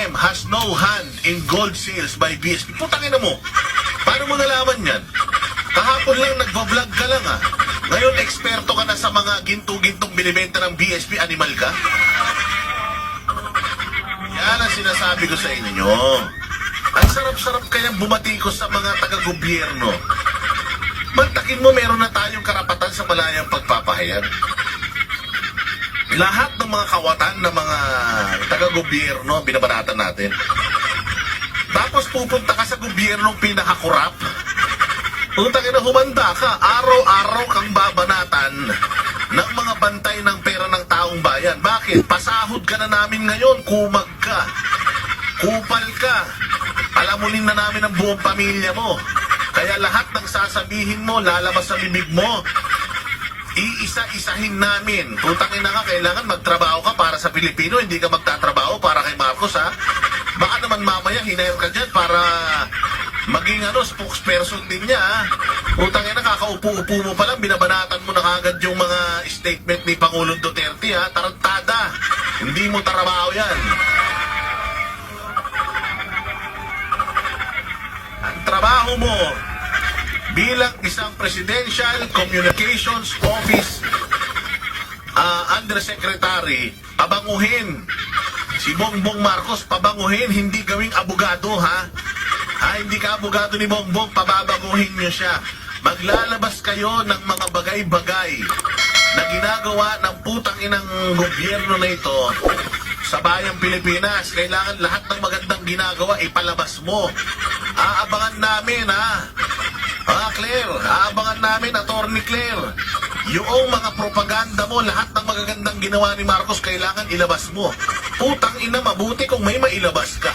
BBM has no hand in gold sales by BSP. Putangin na mo. Paano mo nalaman yan? Kahapon lang nagbablog ka lang ah. Ngayon eksperto ka na sa mga ginto-gintong binibenta ng BSP. Animal ka? Yan ang sinasabi ko sa inyo. Ang sarap-sarap kayang bumatikos sa mga taga-gobyerno. Bantakin mo, meron na tayong karapatan sa malayang pagpapahayag. Lahat ng mga kawatan ng mga taga-gobyerno, binabanatan natin. Tapos pupunta ka sa gobyernong pinakakurap. Putangin na humanda ka, araw-araw kang babanatan ng mga bantay ng pera ng taong bayan. Bakit? Pasahod ka na namin ngayon, kumag ka, kupal ka, alamunin na namin ang buong pamilya mo. Kaya lahat ng sasabihin mo, lalabas sa bibig mo, iisa-isahin namin. Putangin na ka, kailangan magtrabaho ka para sa Pilipino, hindi ka magtatrabaho para kay Marcos, ha? Baka naman mamaya hinayar ka dyan para maging spokesperson din niya, ha? Putangin na, kakaupo-upo mo pa lang, binabanatan mo na kagad yung mga statement ni Pangulong Duterte, ha? Tarantada. Hindi mo trabaho yan. Ang trabaho mo bilang isang Presidential Communications Office Undersecretary, pabanguhin si Bongbong Marcos, pabanguhin, hindi gawing abogado, ha? Hindi ka abogado ni Bongbong, pababanguhin niyo siya. Maglalabas kayo ng mga bagay-bagay na ginagawa ng putang inang gobyerno na ito sa bayang Pilipinas. Kailangan lahat ng magandang ginagawa ipalabas mo. Aabangan namin, ha? Claire, aabangan namin, Attorney Claire. Yung mga propaganda mo, lahat ng magagandang ginawa ni Marcos, kailangan ilabas mo. Putang ina, mabuti kung may mailabas ka.